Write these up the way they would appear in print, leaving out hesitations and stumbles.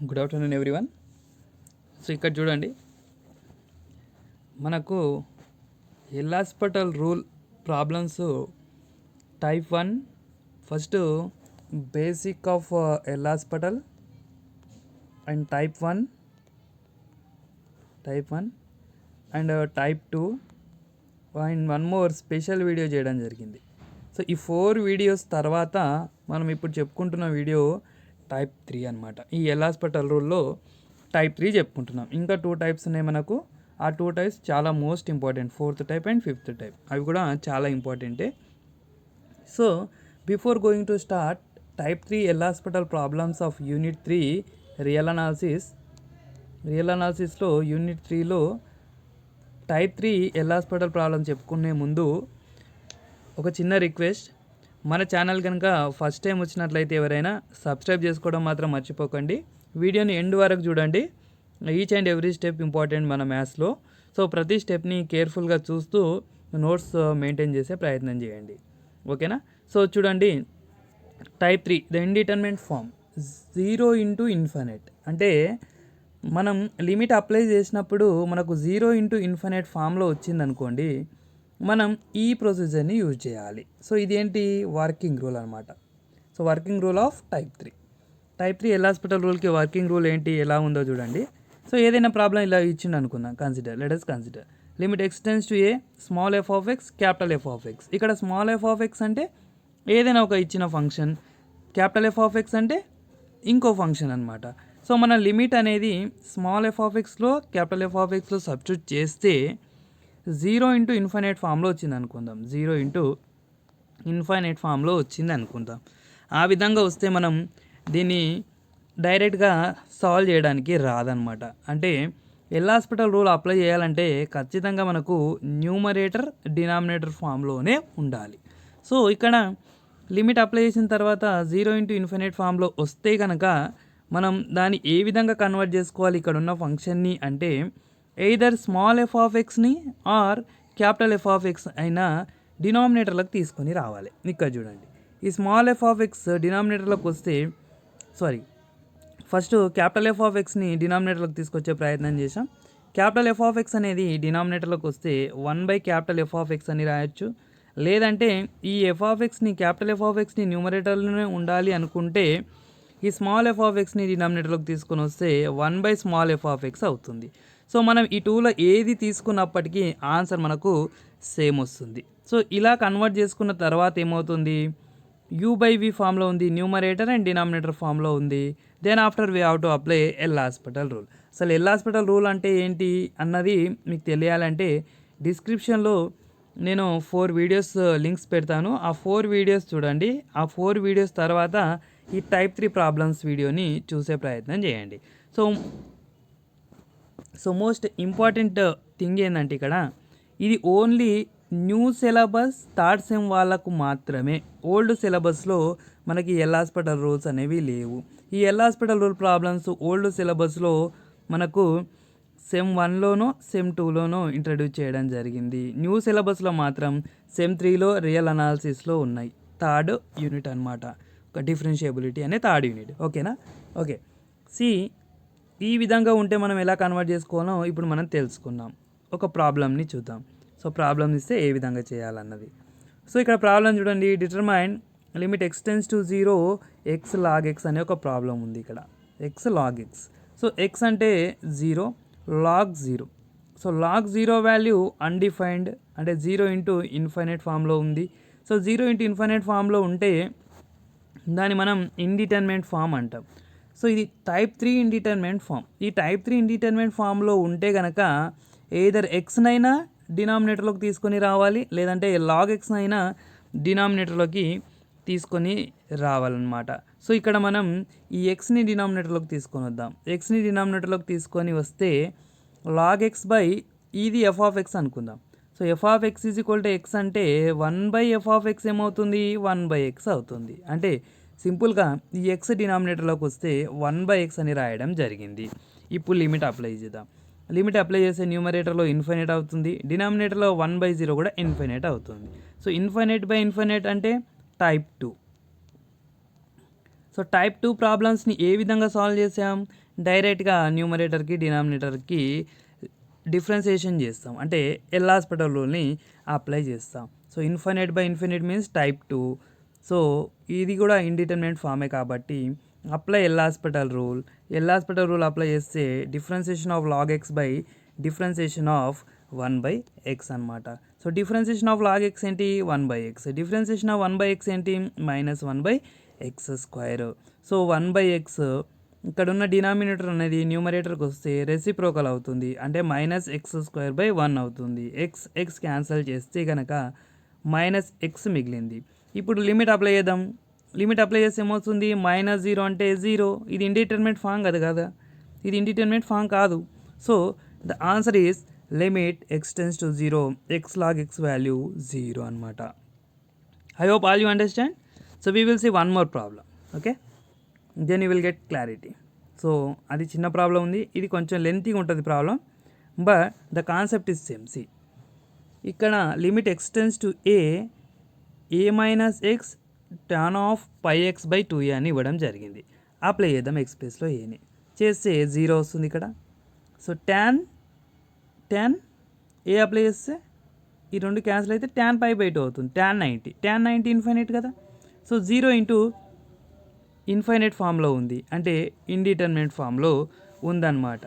Good afternoon everyone. So ఇక్కడ చూడండి, మనకు L hospital rule problems type 1 first basic of L hospital and type 1 and type 2 and one more special video చేయడం జరిగింది. So ఈ 4 videos తర్వాత మనం ఇప్పుడు చెప్పుకుంటున్న వీడియో టైప్ 3 అనమాట. ఈ ఎల్ హాస్పిటల్ రూల్లో టైప్ 3 చెప్పుకుంటున్నాం. ఇంకా 2 టైప్స్ ఉన్నాయి మనకు. ఆ 2 టైప్స్ చాలా most important, 4th type and 5th type. అవి కూడా చాలా ఇంపార్టెంటే. So before going to start type 3 L'Hospital problems of unit 3 real అనాలిసిస్లో యూనిట్ 3లో టైప్ 3 ఎల్ హాస్పిటల్ ప్రాబ్లమ్ చెప్పుకునే ముందు ఒక చిన్న రిక్వెస్ట్, మన ఛానల్ కనుక ఫస్ట్ టైం వచ్చినట్లయితే ఎవరైనా సబ్స్క్రైబ్ చేసుకోవడం మాత్రం మర్చిపోకండి. వీడియోని ఎండ్ వరకు చూడండి. Each and every step important మన మ్యాథ్స్లో. సో ప్రతి స్టెప్ని కేర్ఫుల్గా చూస్తూ నోట్స్ మెయింటైన్ చేసే ప్రయత్నం చేయండి. ఓకేనా? సో చూడండి, type 3 the indeterminate form 0 into infinite. అంటే మనం లిమిట్ అప్లై చేసినప్పుడు మనకు 0 into ఇన్ఫినిట్ ఫామ్లో వచ్చిందనుకోండి, మనం ఈ ప్రొసీజర్ని యూజ్ చేయాలి. సో ఇదేంటి? వర్కింగ్ రూల్ అనమాట. So working rule of type 3 L'Hospital రూల్కి వర్కింగ్ రూల్ ఏంటి, ఎలా ఉందో చూడండి. సో ఏదైనా ప్రాబ్లం ఇలా ఇచ్చిండు అనుకుందాం. Let us consider limit x tends to A small F of X capital F of X. ఇక్కడ స్మాల్ ఎఫ్ ఆఫ్ ఎక్స్ అంటే ఏదైనా ఒక ఇచ్చిన function, capital F of X అంటే ఇంకో ఫంక్షన్ అనమాట. సో మన లిమిట్ అనేది స్మాల్ ఎఫ్ ఆఫ్ ఎక్స్లో క్యాపిటల్ ఎఫ్ ఆఫ్ ఎక్స్లో సబ్స్టిట్యూట్ చేస్తే 0 into ఇన్ఫినిట్ ఫామ్లో వచ్చింది అనుకుందాం. 0 into ఇన్ఫినిట్ ఫామ్లో వచ్చింది అనుకుందాం. ఆ విధంగా వస్తే మనం దీన్ని డైరెక్ట్గా సాల్వ్ చేయడానికి రాదనమాట. అంటే ఎల్ హాస్పిటల్ రూల్ అప్లై చేయాలంటే ఖచ్చితంగా మనకు న్యూమరేటర్ డినామినేటర్ ఫామ్లోనే ఉండాలి. సో ఇక్కడ లిమిట్ అప్లై చేసిన తర్వాత 0 into ఇన్ఫినిట్ ఫామ్లో వస్తే కనుక మనం దాన్ని ఏ విధంగా కన్వర్ట్ చేసుకోవాలి ఇక్కడ ఉన్న ఫంక్షన్ని అంటే, ఎయిదర్ స్మాల్ ఎఫ్ ఆఫ్ ఎక్స్ని or capital F of X అయినా డినామినేటర్లకు తీసుకొని రావాలి. ఇక్కడ చూడండి, ఈ స్మాల్ ఎఫ్ ఆఫ్ ఎక్స్ డినామినేటర్లకు వస్తే ఫస్ట్ క్యాపిటల్ ఎఫ్ ఆఫ్ ఎక్స్ని డినామినేటర్లకు తీసుకొచ్చే ప్రయత్నం చేసాం. క్యాపిటల్ ఎఫ్ ఆఫ్ ఎక్స్ అనేది డినామినేటర్లకు వస్తే 1 క్యాపిటల్ ఎఫ్ ఆఫ్ ఎక్స్ అని రాయొచ్చు. లేదంటే ఈ ఎఫ్ ఆఫ్ ఎక్స్ని క్యాపిటల్ ఎఫ్ ఆఫ్ ఎక్స్ని న్యూమరేటర్లోనే ఉండాలి అనుకుంటే ఈ స్మాల్ ఎఫ్ ఆఫ్ ఎక్స్ని డినామినేటర్లోకి తీసుకొని వస్తే 1 స్మాల్ ఎఫ్ ఆఫ్ ఎక్స్ అవుతుంది. సో మనం ఈ టూలో ఏది తీసుకున్నప్పటికీ ఆన్సర్ మనకు సేమ్ వస్తుంది. సో ఇలా కన్వర్ట్ చేసుకున్న తర్వాత ఏమవుతుంది, u/v ఫామ్లో ఉంది, న్యూమరేటర్ అండ్ డినామినేటర్ ఫామ్లో ఉంది. Then after we have to apply L hospital rule. అసలు ఎల్ హాస్పిటల్ రూల్ అంటే ఏంటి అన్నది మీకు తెలియాలంటే డిస్క్రిప్షన్లో నేను 4 వీడియోస్ లింక్స్ పెడతాను. ఆ 4 వీడియోస్ చూడండి. ఆ 4 వీడియోస్ తర్వాత ఈ టైప్ 3 ప్రాబ్లమ్స్ వీడియోని చూసే ప్రయత్నం చేయండి. సో మోస్ట్ ఇంపార్టెంట్ థింగ్ ఏంటంటే ఇక్కడ ఇది only new syllabus third sem వాళ్ళకు మాత్రమే. ఓల్డ్ సిలబస్లో మనకి ఎల్ హాస్పిటల్ రూల్స్ అనేవి లేవు. ఈ L hospital rule problems old సిలబస్లో మనకు సెమ్ 1లోనో సెమ్ 2లోనో ఇంట్రడ్యూస్ చేయడం జరిగింది. న్యూ సిలబస్లో మాత్రం సెమ్ 3లో రియల్ అనాలిసిస్లో ఉన్నాయి. థర్డ్ యూనిట్ అనమాట, ఒక డిఫరెన్షియబిలిటీ అనే థర్డ్ యూనిట్. ఓకేనా? ఓకే. ఈ విధంగా ఉంటే మనం ఎలా కన్వర్ట్ చేసుకోవాలో ఇప్పుడు మనం తెలుసుకున్నాం. ఒక ప్రాబ్లమ్ని చూద్దాం. సో ప్రాబ్లమ్ ఇస్తే ఏ విధంగా చేయాలన్నది. సో ఇక్కడ ప్రాబ్లం చూడండి, determine limit x tends to 0 x log x అనే ఒక ప్రాబ్లం ఉంది ఇక్కడ. x log x. So x అంటే 0, log 0. So log 0 value undefined అంటే 0 into ఇన్ఫినిట్ ఫామ్లో ఉంది. సో 0 into ఇన్ఫినిట్ ఫామ్లో ఉంటే దాన్ని మనం ఇండిటర్మినెంట్ ఫామ్ అంటాం. సో ఇది టైప్ 3 ఇండిటర్మినెంట్ ఫామ్. ఈ టైప్ 3 ఇండిటర్మినెంట్ ఫామ్లో ఉంటే కనుక ఎయిదర్ ఎక్స్నైనా డినామినేటర్లోకి తీసుకొని రావాలి, లేదంటే లాగ్ ఎక్స్నైనా డినామినేటర్లోకి తీసుకొని రావాలన్నమాట. సో ఇక్కడ మనం ఈ ఎక్స్ని డినామినేటర్లోకి తీసుకొని వద్దాం. ఎక్స్ని డినామినేటర్లోకి తీసుకొని వస్తే లాగ్ ఎక్స్ బై ఇది ఎఫ్ ఆఫ్ ఎక్స్ అనుకుందాం. So F of X is equal to X అంటే 1 ఎఫ్ ఆఫ్ ఎక్స్ ఏమవుతుంది, 1 x అవుతుంది. అంటే సింపుల్గా ఈ ఎక్స్ డినామినేటర్లోకి వస్తే 1 x అని రాయడం జరిగింది. ఇప్పుడు లిమిట్ అప్లై చేద్దాం. లిమిట్ అప్లై చేసే న్యూమరేటర్లో ఇన్ఫినిట్ అవుతుంది, డినామినేటర్లో 1/0 కూడా ఇన్ఫినిట్ అవుతుంది. సో ఇన్ఫినిట్ బై ఇన్ఫినిట్ అంటే టైప్ 2. సో టైప్ 2 ప్రాబ్లమ్స్ని ఏ విధంగా సాల్వ్ చేసాం, డైరెక్ట్గా న్యూమరేటర్కి డినామినేటర్కి డిఫరెన్సియేషన్ చేస్తాం, అంటే ఎల్ హాస్పిటల్ రూల్ని అప్లై చేస్తాం. So infinite by infinite means type 2. So ఇది కూడా ఇండిటర్మినేట్ ఫామే కాబట్టి apply L hospital rule apply చేస్తే differentiation of log X by differentiation of 1/x అనమాట. So differentiation of log X ఏంటి 1/x, డిఫరెన్సియేషన్ ఆఫ్ 1/x ఏంటి -1/x². So 1/x ఇక్కడ ఉన్న డినామినేటర్ అనేది న్యూమరేటర్కి వస్తే రెసిప్రోకల్ అవుతుంది, అంటే -x²/1 అవుతుంది. ఎక్స్ క్యాన్సిల్ చేస్తే కనుక -x మిగిలింది. ఇప్పుడు లిమిట్ అప్లై చేద్దాం. లిమిట్ అప్లై చేస్తే ఏమవుతుంది, -0 అంటే 0. ఇది ఇండిటర్మినేట్ ఫామ్ కదా, ఇది ఇండిటర్మినేట్ ఫామ్ కాదు. So the answer is limit x tends to 0, x log x value 0 అనమాట. I hope all you understand. So we will see one more problem. Okay, then you will get clarity. So అది చిన్న problem ఉంది, ఇది కొంచెం లెంతీగా ఉంటుంది problem, but the concept is same. See ఇక్కడ limit x tends to a - x tan of πx/2a అని ఇవ్వడం జరిగింది. అప్లై చేద్దాం x ప్లేస్లో ఏని చేస్తే 0 వస్తుంది ఇక్కడ. సో tan ఏ అప్లై చేస్తే ఈ రెండు క్యాన్సిల్ అయితే tan π/2 అవుతుంది. tan 90 ఇన్ఫైనైట్ కదా. సో 0 ఇంటూ ఇన్ఫైనైట్ ఫామ్లో ఉంది, అంటే ఇండిటర్మినేట్ ఫామ్లో ఉందన్నమాట.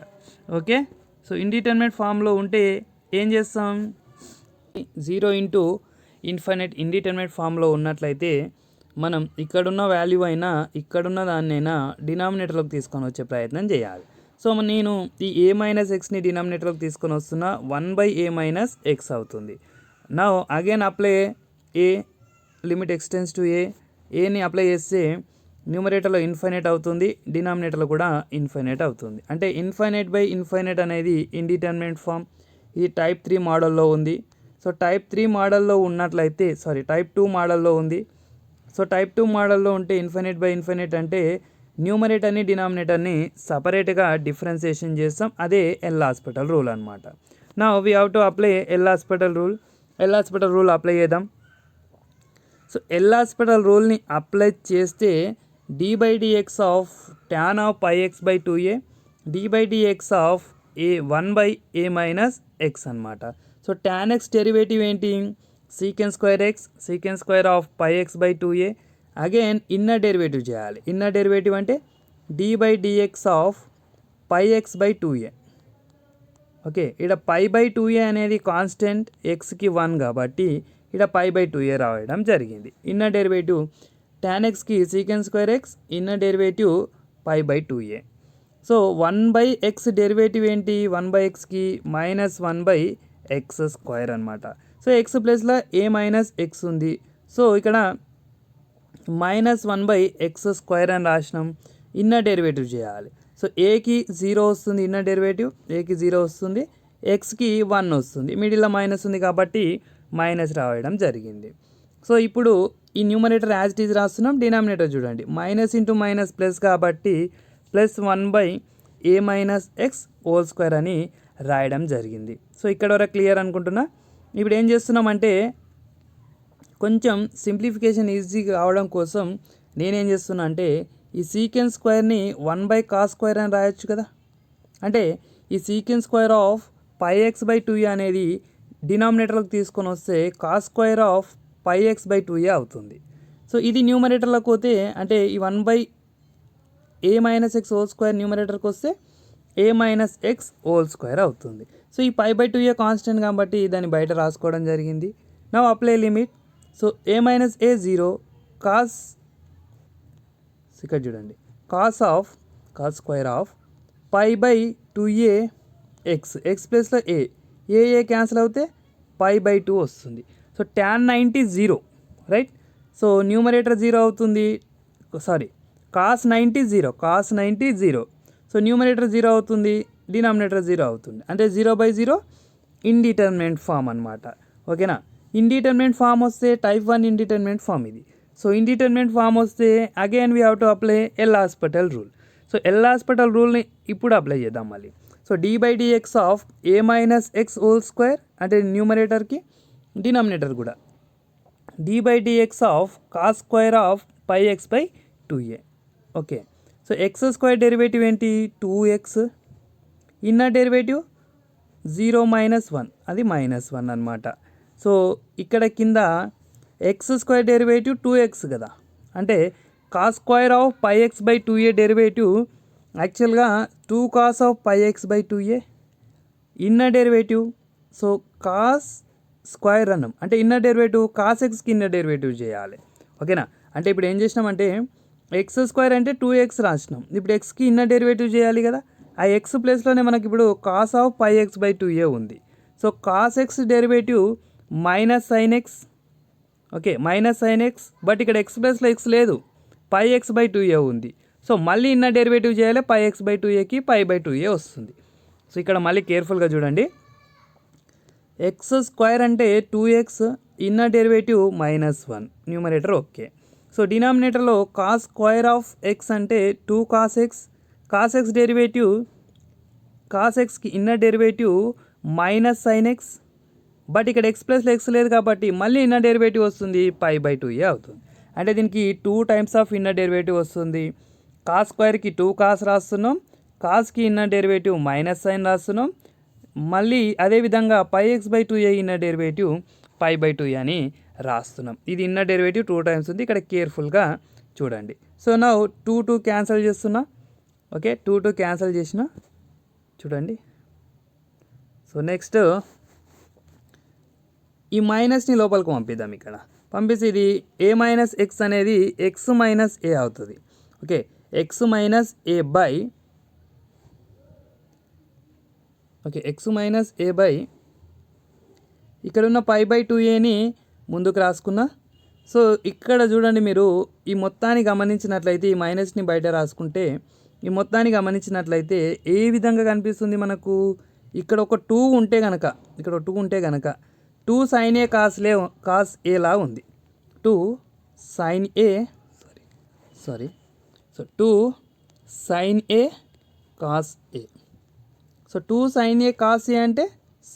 ఓకే, సో ఇండిటర్మినేట్ ఫామ్లో ఉంటే ఏం చేస్తాం, 0 ఇంటూ ఇన్ఫైనైట్ ఇండిటర్మినేట్ ఫామ్లో ఉన్నట్లయితే మనం ఇక్కడున్న వాల్యూ అయినా ఇక్కడున్న దాన్నైనా డినామినేటర్లోకి తీసుకొని వచ్చే ప్రయత్నం చేయాలి. సో నేను ఈ a - xని డినామినేటర్లోకి తీసుకొని వస్తున్నా, 1/a - x అవుతుంది. Now again apply A, limit x tends to a, ఏని అప్లై చేస్తే న్యూమరేటర్లో ఇన్ఫైనైట్ అవుతుంది, డినామినేటర్లో కూడా ఇన్ఫైనైట్ అవుతుంది. అంటే ఇన్ఫైనైట్ బై ఇన్ఫైనైట్ అనేది ఇండిటర్మినేట్ ఫామ్. ఇది టైప్ 3 మోడల్లో ఉంది. సో టైప్ 3 మోడల్లో ఉన్నట్లయితే టైప్ 2 మోడల్లో ఉంది. సో టైప్ 2 మోడల్లో ఉంటే ఇన్ఫైనైట్ బై ఇన్ఫైనైట్ అంటే న్యూమరేటర్ని డినామినేటర్ని సపరేట్గా డిఫరెన్సియేషన్ చేస్తాం, అదే ఎల్ హాస్పిటల్ రూల్ అనమాట. Now we have to apply L hospital rule apply చేద్దాం. సో ఎల్ హాస్పిటల్ రూల్ని అప్లై చేస్తే d/dx of tan of πx/2a d/dx of a 1/a - x అనమాట. సో tan x డెరివేటివ్ ఏంటి, secant square x, secant square of πx/2a. Again inner derivative చేయాలి. Inner derivative అంటే d/dx of πx/2a. Okay, ఇక్కడ π/2a అనేది constant, xకి 1 కాబట్టి ఇక్కడ π/2a రావడం జరిగింది. Inner derivative tan xకి secant square x, inner derivative π/2a. So 1/x derivative ఏంటి, 1/xకి -1/x² అనమాట. సో x ప్లస్లో a - x ఉంది. సో ఇక్కడ -1/x² అని రాసినాం. ఇన్నర్ డెరివేటివ్ చేయాలి. సో ఏకి 0 వస్తుంది, ఇన్నర్ డెరివేటివ్ ఏకి 0 వస్తుంది, ఎక్స్కి 1 వస్తుంది, మిడిల్లో మైనస్ ఉంది కాబట్టి మైనస్ రావడం జరిగింది. సో ఇప్పుడు ఈ న్యూమరేటర్ యాజ్ ఇట్ ఈజ్ రాస్తున్నాం, డినామినేటర్ చూడండి మైనస్ ఇంటూ మైనస్ ప్లస్ కాబట్టి +1/a - x² అని రాయడం జరిగింది. సో ఇక్కడ వరకు క్లియర్ అనుకుంటున్నా. ఇప్పుడు ఏం చేస్తున్నామంటే కొంచెం సింప్లిఫికేషన్ ఈజీ కావడం కోసం నేనేం చేస్తున్నా అంటే ఈ సీకెంట్ స్క్వేర్ని 1/cos² అని రాయొచ్చు కదా. అంటే ఈ సీకెంట్ స్క్వేర్ ఆఫ్ πx/2a అనేది డినామినేటర్లోకి తీసుకొని వస్తే cos² ఆఫ్ πx/2a అవుతుంది. సో ఇది న్యూమరేటర్లోకి పోతే అంటే ఈ 1/a - x² న్యూమరేటర్కి వస్తే a - x² అవుతుంది. సో ఈ π/2a కాన్స్టెంట్ కాబట్టి దాన్ని బయట రాసుకోవడం జరిగింది. Now apply limit. So a - a 0, cos ఇక్కడ చూడండి cos square of π/2a x ప్లస్లో a క్యాన్సిల్ అవుతే π/2 వస్తుంది. So tan 90 0, right. So numerator 0 అవుతుంది, cos 90 0. సో న్యూమరేటర్ 0 అవుతుంది, డినామినేటర్ 0 అవుతుంది, అంటే 0/0 ఇండిటర్మినేట్ ఫామ్ అనమాట. ఓకేనా. ఇండిటర్మినేట్ ఫామ్ వస్తే టైప్ 1 ఇండిటర్మినేట్ ఫామ్ ఇది. సో ఇండిటర్మినేట్ ఫామ్ వస్తే again we have to apply L hospital rule. So L hospital రూల్ని ఇప్పుడు అప్లై చేద్దాం మళ్ళీ. So d/dx of a - x² అంటే న్యూమరేటర్కి, డినామినేటర్ కూడా d/dx of cos² of πx/2a. Okay, so X square derivative ఏంటి 2x, inner derivative 0 - 1 అది -1 అనమాట. So ఇక్కడ కింద ఎక్స్ స్క్వేర్ డెరివేటివ్ 2x కదా, అంటే cos square of πx/2a derivative యాక్చువల్గా 2 cos of πx/2a inner derivative. So cos square అన్నాం అంటే ఇన్నర్ డెరివేటివ్ కాస్ ఎక్స్కి ఇన్నర్ డెరివేటివ్ చేయాలి. ఓకేనా, అంటే ఇప్పుడు ఏం చేసినామంటే ఎక్స్ స్క్వేర్ అంటే 2x రాసినాం, ఇప్పుడు ఎక్స్కి ఇన్నర్ డెరివేటివ్ చేయాలి కదా. ఆ ఎక్స్ ప్లేస్లోనే మనకి ఇప్పుడు కాస్ ఆఫ్ πx/2a ఉంది. So cos X derivative -sin x, okay -sin x, but ఇక్కడ ఎక్స్ ప్లేస్లో ఎక్స్ లేదు, πx/2a ఉంది. సో మళ్ళీ ఇన్నర్ డెరివేటివ్ చేయాలి, πx/2aకి π/2a వస్తుంది. సో ఇక్కడ మళ్ళీ కేర్ఫుల్గా చూడండి, ఎక్స్ స్క్వేర్ అంటే 2x, inner derivative -1, numerator okay. So డినామినేటర్లో కాస్ స్క్వేర్ ఆఫ్ ఎక్స్ అంటే 2 cos x, cos X derivative cos ఎక్స్కి inner derivative -sin x, but ఇక్కడ ఎక్స్ ప్లస్లో ఎక్స్ లేదు కాబట్టి మళ్ళీ ఇన్నర్ డెరివేటివ్ వస్తుంది, π/2a అవుతుంది. అంటే దీనికి 2 టైమ్స్ ఆఫ్ ఇన్నర్ డెరివేటివ్ వస్తుంది. కాస్ స్క్వేర్కి 2 cos రాస్తున్నాం, కాస్కి ఇన్నర్ డెరివేటివ్ -sin రాస్తున్నాం, మళ్ళీ అదేవిధంగా πx/2a ఇన్నర్ డెరివేటివ్ π/2a అని రాస్తున్నాం. ఇది ఇన్నర్ డెరివేటివ్ 2 టైమ్స్ ఉంది, ఇక్కడ కేర్ఫుల్గా చూడండి. సో నా 2 క్యాన్సిల్ చేస్తున్నా, ఓకే 2 క్యాన్సిల్ చేసిన చూడండి. సో నెక్స్ట్ ఈ మైనస్ని లోపలికి పంపిద్దాం. ఇక్కడ పంపిస్తే ఇది a - x అనేది x - a అవుతుంది. ఓకే x - a బై ఇక్కడ ఉన్న π/2aని ముందుకు రాసుకున్నా. సో ఇక్కడ చూడండి, మీరు ఈ మొత్తాన్ని గమనించినట్లయితే ఈ మైనస్ని బయట రాసుకుంటే ఈ మొత్తాన్ని గమనించినట్లయితే ఏ విధంగా కనిపిస్తుంది మనకు, ఇక్కడ ఒక 2 ఉంటే కనుక 2 sin a cos a లా ఉంది. 2 sin a so 2 sin a cos a. So 2 sin a cos a అంటే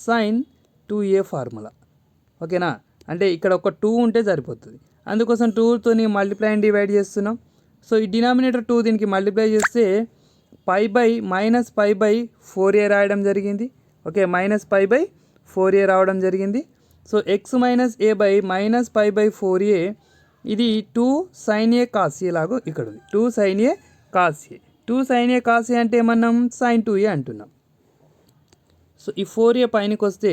sin 2a ఫార్ములా. ఓకేనా, అంటే ఇక్కడ ఒక 2 ఉంటే సరిపోతుంది, అందుకోసం 2తో మల్టిప్లై అండ్ డివైడ్ చేస్తున్నాం. సో ఈ డినామినేటర్ 2 దీనికి మల్టిప్లై చేస్తే π/4a రాయడం జరిగింది. ఓకే -π/4a రావడం జరిగింది. So x - a by -π/4a ఇది 2 sin a cos a లాగా ఇక్కడ ఉంది. 2 sin a cos a, 2 sin a cos a అంటే మనం sin 2a అంటున్నాం. సో ఈ 4a పైనకి వస్తే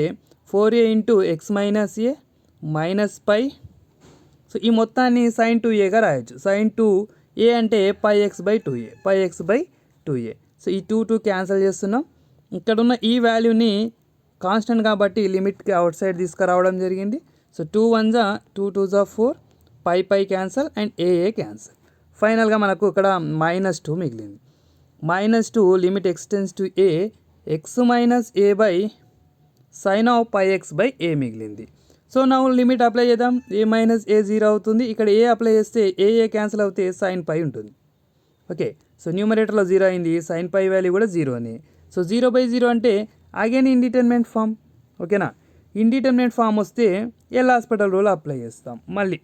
4a into x - a minus π. So ఈ మొత్తాన్ని sin 2aగా రాయొచ్చు. sin 2a అంటే πx/2a. సో ఈ 2 క్యాన్సిల్ చేస్తున్నాం. ఇక్కడ ఉన్న ఈ వాల్యూని కాన్స్టెంట్ కాబట్టి లిమిట్కి అవుట్ సైడ్ తీసుకురావడం జరిగింది. సో 2 1 జా 2 2 జా 4, π క్యాన్సల్ అండ్ a క్యాన్సల్. ఫైనల్గా మనకు ఇక్కడ -2 మిగిలింది. -2 limit X tends to a, x - a by sine of πx/a మిగిలింది. సో నా లిమిట్ అప్లై చేద్దాం, a - a 0 అవుతుంది, ఇక్కడ a అప్లై చేస్తే a క్యాన్సిల్ అవుతే sin π ఉంటుంది. ఓకే, సో న్యూమరేటర్లో 0 అయింది, sin π వాల్యూ కూడా 0 అని. సో 0/0 అంటే అగైన్ ఇండిటర్మినెంట్ ఫామ్. ఓకేనా, ఇండిటర్మినెంట్ ఫామ్ వస్తే ఎల్ హాస్పిటల్ రూల్ అప్లై చేస్తాం మళ్ళీ.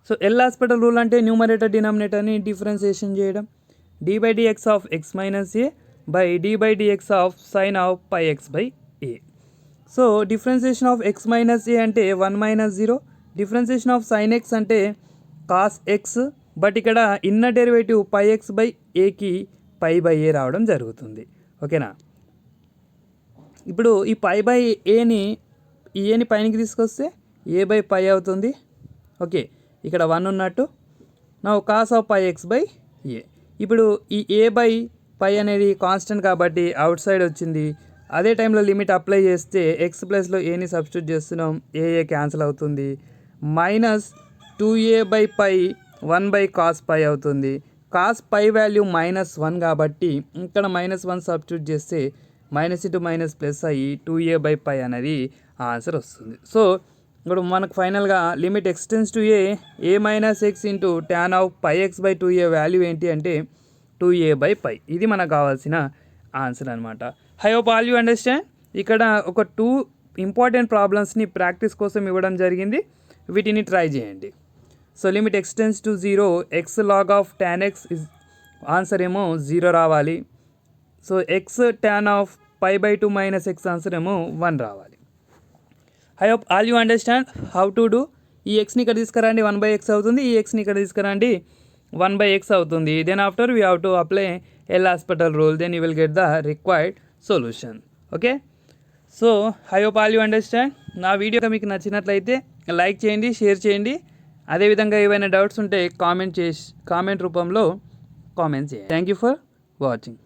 సో ఎల్ హాస్పిటల్ రూల్ అంటే న్యూమరేటర్ డినామినేటర్ని డిఫరెన్సియేషన్ చేయడం, d/dx of x - a by d/dx of sine of πx/a. So differentiation of x - a అంటే 1 - 0, differentiation of sin x అంటే cos x, but ఇక్కడ inner derivative πx/aకి π/a రావడం జరుగుతుంది. ఓకేనా, ఇప్పుడు ఈ π/aని ఏని పైనకి తీసుకొస్తే a/π అవుతుంది. ఓకే, ఇక్కడ 1 ఉన్నట్టు. నా cos ఆఫ్ πx/a. ఇప్పుడు ఈ a/π అనేది కాన్స్టెంట్ కాబట్టి అవుట్ సైడ్ వచ్చింది. అదే టైంలో లిమిట్ అప్లై చేస్తే ఎక్స్ ప్లస్లో ఏని సబ్స్టిట్యూట్ చేస్తున్నాం, ఏ క్యాన్సిల్ అవుతుంది. -2a/π 1/cos π అవుతుంది. cos π వాల్యూ -1 కాబట్టి ఇక్కడ -1 సబ్స్టిట్యూట్ చేస్తే మైనస్ ఇంటూ మైనస్ ప్లస్ అయ్యి 2a/π అనేది ఆన్సర్ వస్తుంది. సో ఇప్పుడు మనకు ఫైనల్గా limit X tends to a - x into tan of πx/2a value ఏంటి అంటే 2a/π. ఇది మనకు కావాల్సిన ఆన్సర్ అనమాట. I hope all you understand. ఇక్కడ ఒక 2 ఇంపార్టెంట్ ప్రాబ్లమ్స్ని ప్రాక్టీస్ కోసం ఇవ్వడం జరిగింది, వీటిని ట్రై చేయండి. So limit X tends to 0 x log of tan x is answer ఏమో 0 రావాలి. So X tan of π/2 minus X answer ఏమో 1 రావాలి. I hope all you understand how to do. ఈ ఎక్స్ని ఇక్కడ తీసుకురండి 1/x అవుతుంది, ఈ ఎక్స్ని ఇక్కడ తీసుకురండి 1/x అవుతుంది. Then after we have to apply L hospital rule, then you will get the required solution. Okay, so I hope all you understand. నా వీడియో మీకు నచ్చినట్లయితే లైక్ చేయండి, షేర్ చేయండి. అదేవిధంగా ఏవైనా డౌట్స్ ఉంటే కామెంట్ రూపంలో కామెంట్ చేయండి. Thank you for watching.